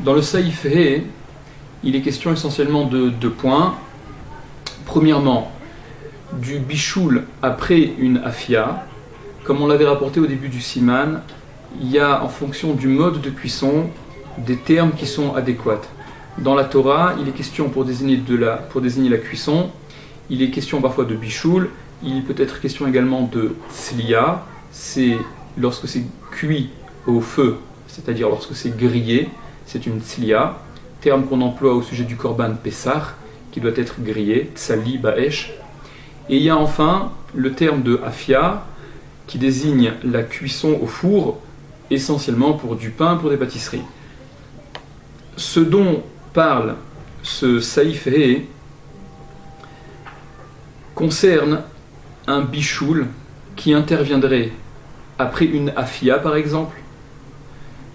Dans le Saïf He, il est question essentiellement de deux points. Premièrement, du bichoul après une afia. Comme on l'avait rapporté au début du siman, il y a en fonction du mode de cuisson des termes qui sont adéquats. Dans la Torah, il est question pour désigner la cuisson, il est question parfois de bichoul, il peut être question également de tslia, c'est lorsque c'est cuit au feu, c'est-à-dire lorsque c'est grillé, c'est une tslia, terme qu'on emploie au sujet du korban Pessah, qui doit être grillé, tsali ba'esh. Et il y a enfin le terme de afia, qui désigne la cuisson au four, essentiellement pour du pain, pour des pâtisseries. Ce dont parle ce Saïf He concerne un bichoul qui interviendrait après une afia par exemple,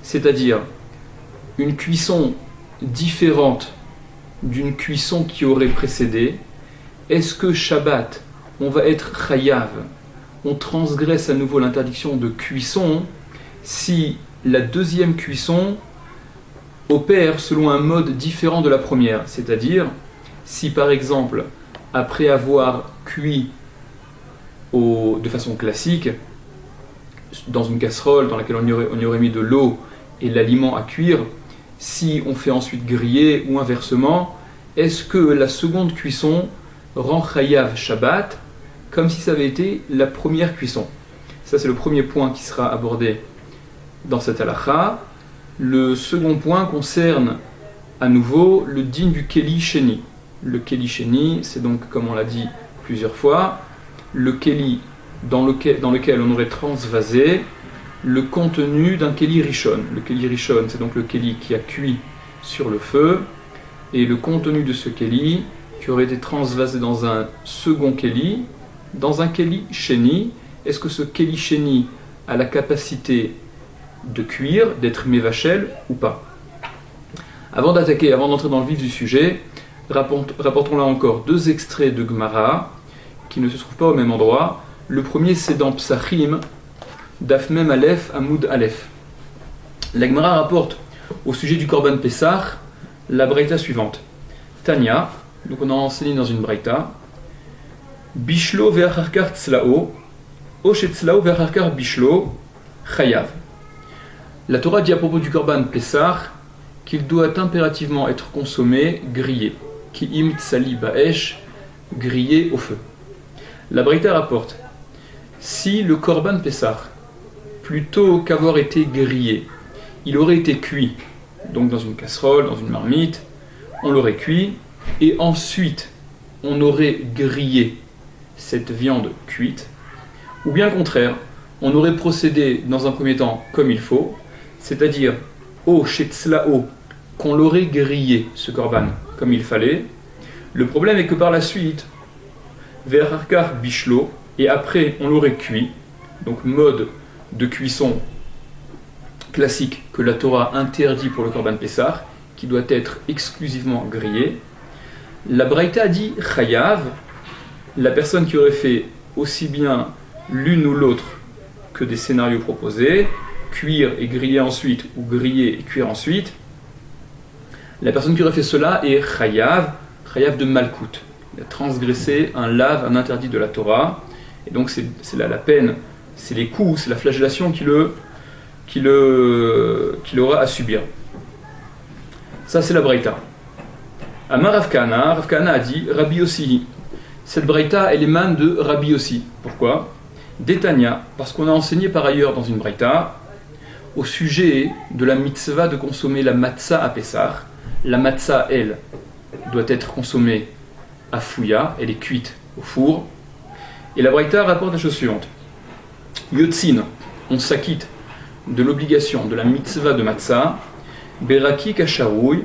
c'est-à-dire une cuisson différente d'une cuisson qui aurait précédé. Est-ce que Shabbat, on va être chayav, on transgresse à nouveau l'interdiction de cuisson si la deuxième cuisson opère selon un mode différent de la première, c'est-à-dire si par exemple après avoir cuit de façon classique dans une casserole dans laquelle on y aurait mis de l'eau et l'aliment à cuire, si on fait ensuite griller ou inversement, est-ce que la seconde cuisson rend chayav Shabbat comme si ça avait été la première cuisson? Ça c'est le premier point qui sera abordé dans cette halakha. Le second point concerne à nouveau le din du keli sheni. Le keli sheni, c'est donc, comme on l'a dit plusieurs fois, le keli dans lequel on aurait transvasé le contenu d'un keli rishon. Le keli rishon, c'est donc le keli qui a cuit sur le feu, et le contenu de ce keli qui aurait été transvasé dans un second keli, dans un keli sheni. Est-ce que ce keli sheni a la capacité de cuire, d'être mévachel ou pas? Avant d'entrer dans le vif du sujet, rapportons là encore deux extraits de Gemara qui ne se trouvent pas au même endroit. Le premier, c'est dans Psachim, Daf Mem Aleph, Amoud Aleph. La Gemara rapporte au sujet du Korban Pessah la braïta suivante. Tanya, donc on a enseigné dans une braïta, Bishlo ve'acharkar tzlao, Oshet tzlao ve'acharkar bishlo, chayav. La Torah dit à propos du Korban Pessah qu'il doit impérativement être consommé grillé. Ki im tsali ba'esh, grillé au feu. La braïta rapporte, si le Korban Pessah, plutôt qu'avoir été grillé, il aurait été cuit, donc dans une casserole, dans une marmite, on l'aurait cuit, et ensuite on aurait grillé cette viande cuite, ou bien au contraire, on aurait procédé dans un premier temps comme il faut, c'est-à-dire au shetzlao, qu'on l'aurait grillé, ce korban, comme il fallait. Le problème est que par la suite, ve'acharkar bishlo, et après on l'aurait cuit, donc mode de cuisson classique que la Torah interdit pour le korban Pessah, qui doit être exclusivement grillé. La braïta dit chayav, la personne qui aurait fait aussi bien l'une ou l'autre que des scénarios proposés, cuire et griller ensuite, ou griller et cuire ensuite, la personne qui aurait fait cela est chayav de malkout. Il a transgressé un lave, un interdit de la Torah, et donc c'est là la peine, c'est les coups, c'est la flagellation qu'il aura à subir. Ça c'est la braïta. Amar Rav Kahana a dit Rabbi Yossi. Cette braïta elle émane de Rabbi Yossi. Pourquoi? Détania, parce qu'on a enseigné par ailleurs dans une braïta au sujet de la mitzvah de consommer la matzah à Pessah. La matzah, elle, doit être consommée à fouilla, elle est cuite au four. Et la braïta rapporte la chose suivante. Yotzin, on s'acquitte de l'obligation de la mitzvah de matzah, beraki kasharouy,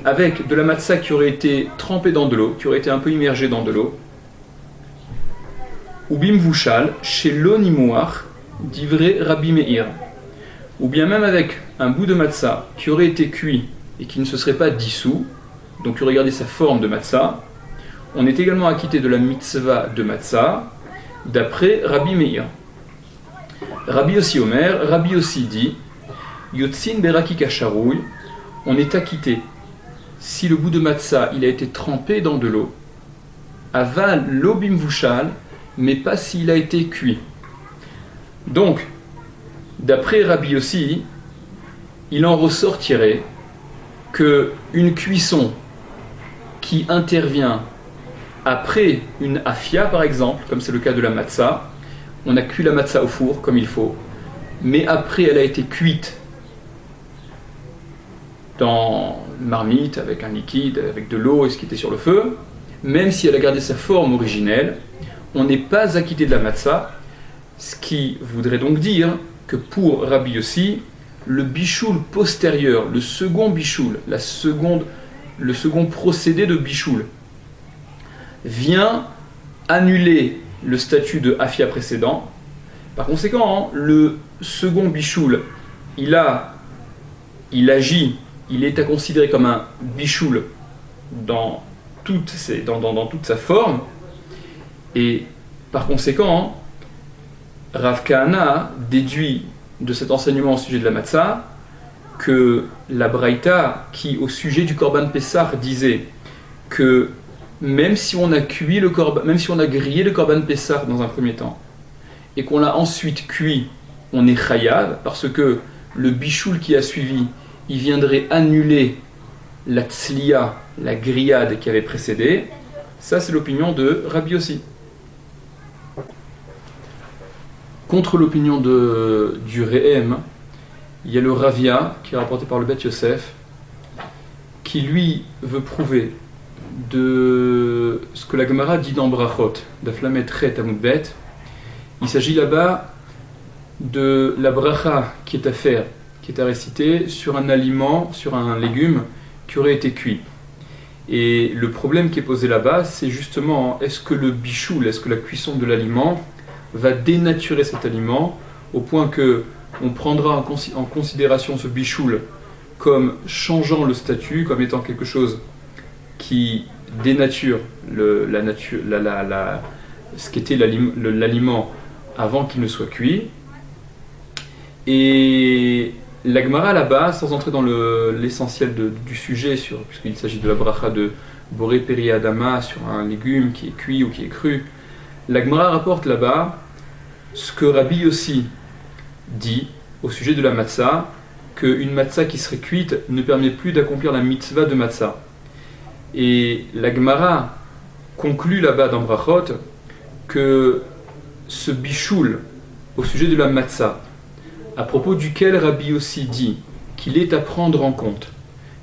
avec de la matzah qui aurait été trempée dans de l'eau, qui aurait été un peu immergée dans de l'eau, ou bimvushal, chez l'onimouach, d'ivré Rabbi Meir, ou bien même avec un bout de matzah qui aurait été cuit et qui ne se serait pas dissous, donc qui aurait gardé sa forme de matzah, on est également acquitté de la mitzvah de matzah, d'après Rabbi Meir. Rabbi Yossi Omer, Rabbi Yossi dit Yotzin beraki kasharouy, on est acquitté si le bout de matzah il a été trempé dans de l'eau, aval lobim vushal, mais pas s'il a été cuit. Donc, d'après Rabbi Yossi, il en ressortirait que une cuisson qui intervient après une afia par exemple, comme c'est le cas de la matzah, on a cuit la matzah au four comme il faut, mais après elle a été cuite dans une marmite avec un liquide, avec de l'eau et ce qui était sur le feu, même si elle a gardé sa forme originelle, on n'est pas acquitté de la matzah, ce qui voudrait donc dire que pour Rabbi Yossi, le bichoul postérieur, le second bichoul, le second procédé de bichoul, vient annuler le statut de afia précédent. Par conséquent, le second bichoul, il agit, il est à considérer comme un bichoul dans toute sa forme, et par conséquent, Rav Kahana déduit de cet enseignement au sujet de la matzah que la braïta qui au sujet du korban Pessah disait que même si on a grillé le korban Pessah dans un premier temps et qu'on l'a ensuite cuit, on est chayav parce que le bichoul qui a suivi, il viendrait annuler la tzliya, la grillade qui avait précédé. Ça c'est l'opinion de Rabbi Yossi. Contre l'opinion du Rehem, il y a le Ravia, qui est rapporté par le Bet Yosef, qui lui veut prouver de ce que la Gemara dit dans Brachot, d'Aflamet Chet Amud Bet. Il s'agit là-bas de la bracha qui est à faire, qui est à réciter sur un aliment, sur un légume qui aurait été cuit. Et le problème qui est posé là-bas, c'est justement, est-ce que le bichoul, est-ce que la cuisson de l'aliment va dénaturer cet aliment au point que on prendra en considération ce bichoul comme changeant le statut, comme étant quelque chose qui dénature ce qu'était l'aliment avant qu'il ne soit cuit. Et la Gemara là-bas, sans entrer dans l'essentiel du sujet, puisqu'il s'agit de la bracha de Boré Peri Adama sur un légume qui est cuit ou qui est cru, la Gemara rapporte là-bas ce que Rabbi Yossi dit au sujet de la matzah, qu'une matzah qui serait cuite ne permet plus d'accomplir la mitzvah de matzah. Et la Gemara conclut là-bas dans Brachot que ce bichoul au sujet de la matzah, à propos duquel Rabbi Yossi dit qu'il est à prendre en compte,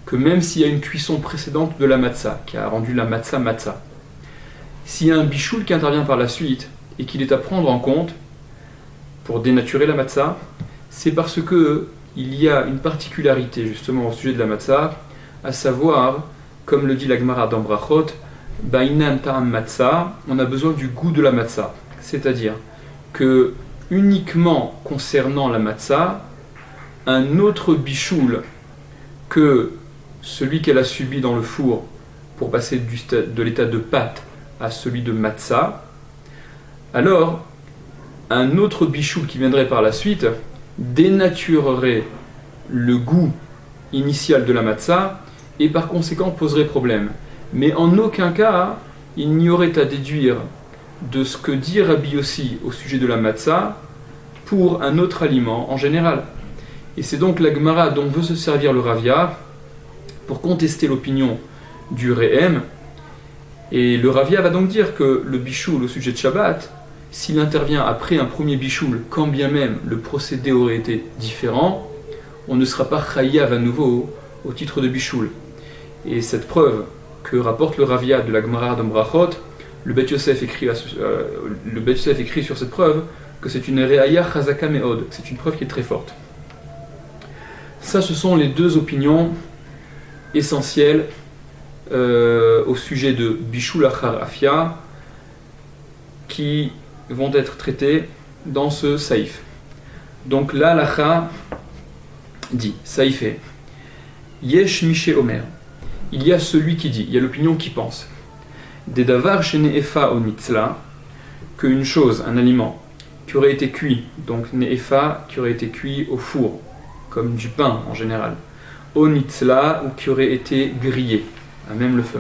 que même s'il y a une cuisson précédente de la matzah, qui a rendu la matzah matzah, s'il y a un bichoul qui intervient par la suite et qu'il est à prendre en compte pour dénaturer la matzah, c'est parce que il y a une particularité justement au sujet de la matzah, à savoir, comme le dit la Gemara dans Brachot, Bainan ta'am matzah, on a besoin du goût de la matzah, c'est-à-dire que uniquement concernant la matzah, un autre bichoul que celui qu'elle a subi dans le four pour passer de l'état de pâte à celui de matzah, alors un autre bichoul qui viendrait par la suite dénaturerait le goût initial de la matzah et par conséquent poserait problème. Mais en aucun cas, il n'y aurait à déduire de ce que dit Rabbi Yossi au sujet de la matzah pour un autre aliment en général. Et c'est donc la Gemara dont veut se servir le Ravia pour contester l'opinion du Rehem. Et le Ravia va donc dire que le bichoul au sujet de Shabbat, s'il intervient après un premier bichoul, quand bien même le procédé aurait été différent, on ne sera pas chayav à nouveau au titre de bichoul. Et cette preuve que rapporte le Ravia de la Gemara d'Ambrachot, le Bet Yosef écrit sur cette preuve que c'est une re'aya chazaka me'od, c'est une preuve qui est très forte. Ça, ce sont les deux opinions essentielles au sujet de bichoul achar afia qui vont être traitées dans ce saïf. Donc là, l'Alacha dit, saïfé, yesh mishe omer, il y a celui qui dit, il y a l'opinion qui pense, des davar shene efa o nitzla, qu'une chose, un aliment, qui aurait été cuit, donc ne'efa, qui aurait été cuit au four, comme du pain en général, onitzla, ou qui aurait été grillé, à même le feu.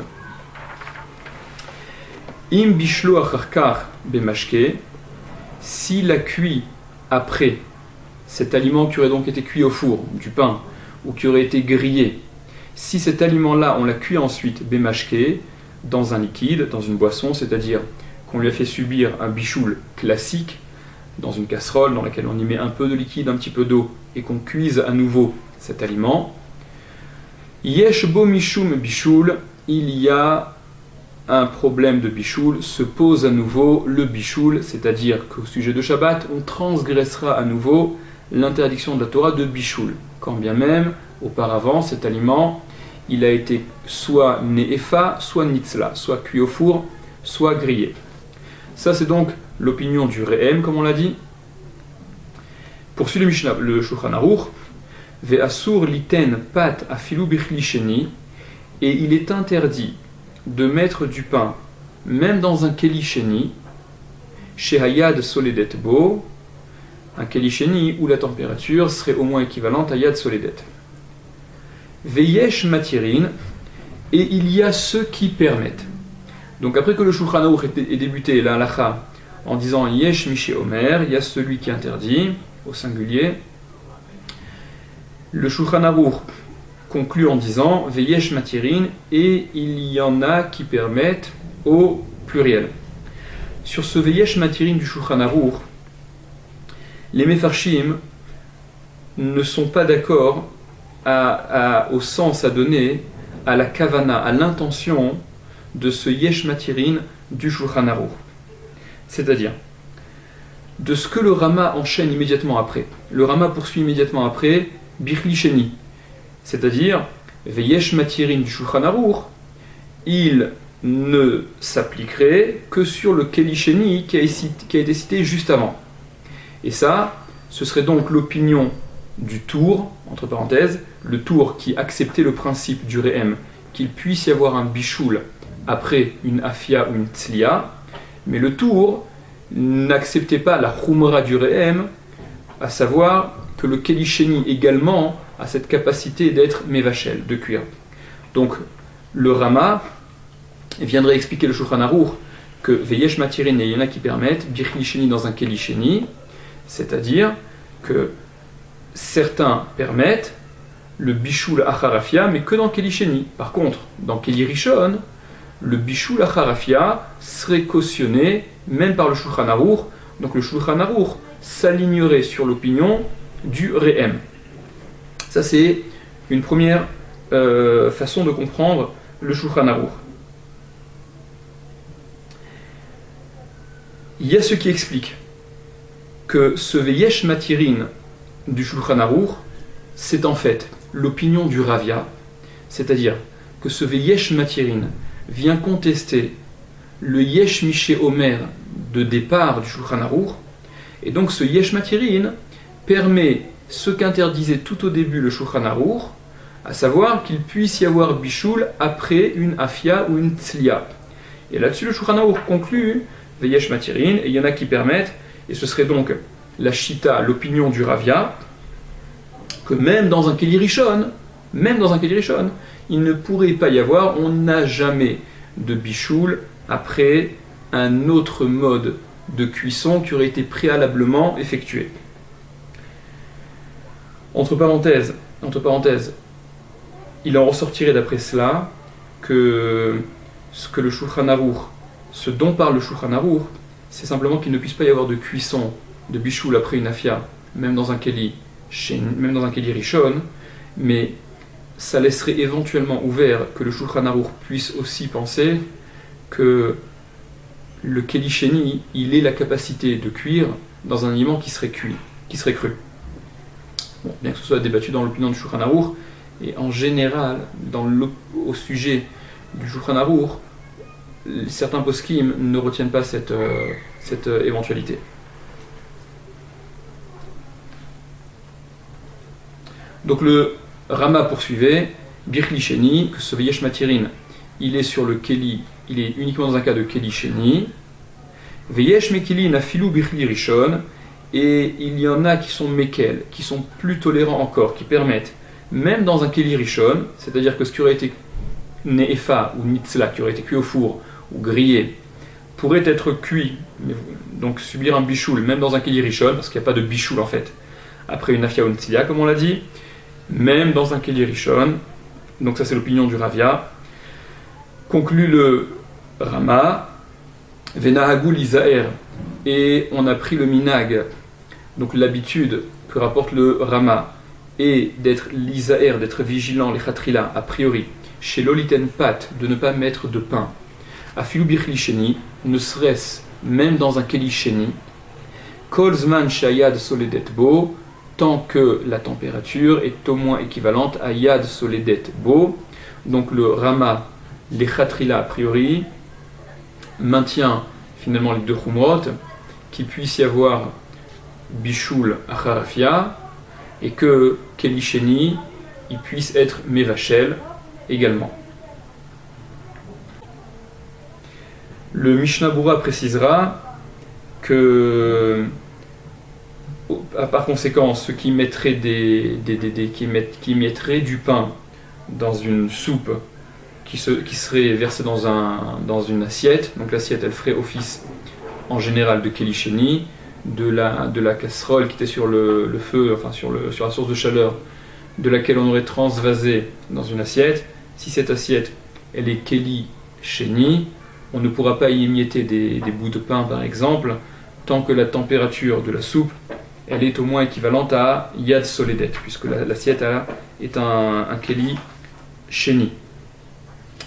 Im bishlo acharkar bemashke, s'il a cuit après cet aliment qui aurait donc été cuit au four, du pain, ou qui aurait été grillé, si cet aliment-là, on l'a cuit ensuite, bemashke, dans un liquide, dans une boisson, c'est-à-dire qu'on lui a fait subir un bichoul classique, dans une casserole dans laquelle on y met un peu de liquide, un petit peu d'eau, et qu'on cuise à nouveau cet aliment, yesh bo mishum bichoul, il y a un problème de bichoul, se pose à nouveau le bichoul, c'est-à-dire qu'au sujet de Shabbat, on transgressera à nouveau l'interdiction de la Torah de bichoul, quand bien même, auparavant, cet aliment, il a été soit ne'efa, soit nitzla, soit cuit au four, soit grillé. Ça, c'est donc l'opinion du Re'em, comme on l'a dit. Poursuit le Mishnah, le Shulchan Aruch, ve'asur liten pat afilu bichli sheni, et il est interdit de mettre du pain, même dans un keli sheni, shehayad soledet bo, un keli sheni où la température serait au moins équivalente à yad soledet. Veyesh matirin, et il y a ceux qui permettent. Donc après que le Shulchan Aruch ait débuté la halacha en disant yesh miché omer, il y a celui qui interdit, au singulier. Le Shulchan Aruch conclut en disant veyesh matirin, et il y en a qui permettent au pluriel. Sur ce veyesh matirin du Shulchan Aruch, les mefarshim ne sont pas d'accord au sens à donner à la kavana, à l'intention de ce yesh matirin du Shulchan Aruch. C'est-à-dire, de ce que le Rama enchaîne immédiatement après. Le Rama poursuit immédiatement après bichli sheni, c'est-à-dire veyesh matirin du Shulchan Aruch, il ne s'appliquerait que sur le keli sheni qui a été cité juste avant. Et ça, ce serait donc l'opinion du Tour, entre parenthèses, le Tour qui acceptait le principe du Re'em, qu'il puisse y avoir un bichoul après une afia ou une tzlia, mais le Tour n'acceptait pas la chumra du Re'em, à savoir que le keli sheni également a cette capacité d'être mevachel, de cuire. Donc le Rama viendrait expliquer le Shulchan Aruch que veyesh matirin, et il y en a qui permettent bichli sheni dans un keli sheni, c'est-à-dire que certains permettent le bichoul acharafia, mais que dans keli sheni. Par contre, dans keli rishon, le bichoul acharafia serait cautionné même par le Shulchan Aruch. Donc le Shulchan Aruch s'alignerait sur l'opinion du Re'em. Ça, c'est une première façon de comprendre le Shulchan Aruch. Il y a ceux qui expliquent que ce veyesh matirin du Shulchan Aruch, c'est en fait l'opinion du Ravia, c'est-à-dire que ce veyesh matirin vient contester le yesh miché omer de départ du Shulchan Aruch, et donc ce yesh matirin permet ce qu'interdisait tout au début le Shulchan Aruch, à savoir qu'il puisse y avoir bichoul après une afia ou une tzlia. Et là-dessus le Shulchan Aruch conclut veyesh matirin, et il y en a qui permettent, et ce serait donc la shita, l'opinion du Ravia, que même dans un keli rishon, il ne pourrait pas y avoir, on n'a jamais de bichoul après un autre mode de cuisson qui aurait été préalablement effectué. Entre parenthèses, il en ressortirait d'après cela que ce que le Shulchan Aruch, ce dont parle le Shulchan Aruch, c'est simplement qu'il ne puisse pas y avoir de cuisson de bichoul après une afia, même dans un keli rishon, mais ça laisserait éventuellement ouvert que le Shulchan Aruch puisse aussi penser que le keli sheni, il ait la capacité de cuire dans un aliment qui serait cru. Bon, bien que ce soit débattu dans l'opinion du Shulchan Aruch, et en général, au sujet du Shulchan Aruch, certains poskim ne retiennent pas cette éventualité. Donc le Rama poursuivait, bichli sheni, que ce veyesh matirin, il est sur le keli, il est uniquement dans un cas de keli sheni, veyesh mekili nafilu bichli rishon, Et il y en a qui sont mekel, qui sont plus tolérants encore, qui permettent, même dans un keli rishon, c'est-à-dire que ce qui aurait été ne'efa ou nitzla, qui aurait été cuit au four ou grillé, pourrait être cuit, donc subir un bichoul, même dans un keli rishon, parce qu'il n'y a pas de bichoul en fait, après une afia ou une tzila, comme on l'a dit, même dans un keli rishon, donc ça c'est l'opinion du Ravia. Conclut le Rama, Venahagul Izaer, et on a pris le minag, donc l'habitude que rapporte le Rama, et d'être l'isaer, d'être vigilant, les khatrila, a priori, chez l'oliten pat, de ne pas mettre de pain, à filu birchli sheni, ne serait-ce même dans un keli sheni, kolzman shayad soledet bo, tant que la température est au moins équivalente à yad soledet bo, donc le Rama, les khatrila a priori, maintient finalement les deux chumrot, qu'il puisse y avoir bichoul acharafia, et que keli sheni, il puisse être mevachel également. Le Mishnah Bura précisera que, par conséquent, ceux qui mettraient, qui mettraient du pain dans une soupe qui serait versée dans une assiette, donc l'assiette elle ferait office en général de keli sheni, de la casserole qui était sur le feu, enfin sur la source de chaleur, de laquelle on aurait transvasé dans une assiette. Si cette assiette elle est keli sheni, on ne pourra pas y émietter des bouts de pain par exemple, tant que la température de la soupe elle est au moins équivalente à yad soledet, puisque l'assiette est un keli sheni.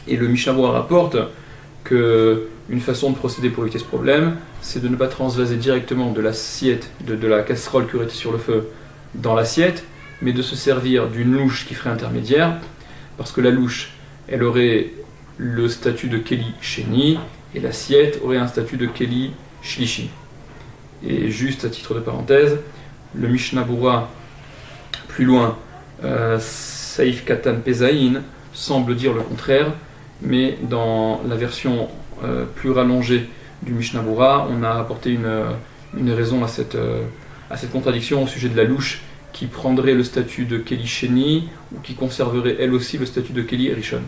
Et le Mishnah Bura rapporte qu'une façon de procéder pour éviter ce problème, c'est de ne pas transvaser directement de l'assiette, de la casserole qui aurait été sur le feu, dans l'assiette, mais de se servir d'une louche qui ferait intermédiaire, parce que la louche, elle aurait le statut de keli sheni, et l'assiette aurait un statut de keli shlishi. Et juste à titre de parenthèse, le Mishnah Bura, plus loin, Saif Katan Pezaïn, semble dire le contraire, mais dans la version plus rallongée du Mishnah Bura, on a apporté une raison à cette contradiction au sujet de la louche qui prendrait le statut de keli sheni ou qui conserverait elle aussi le statut de keli rishon.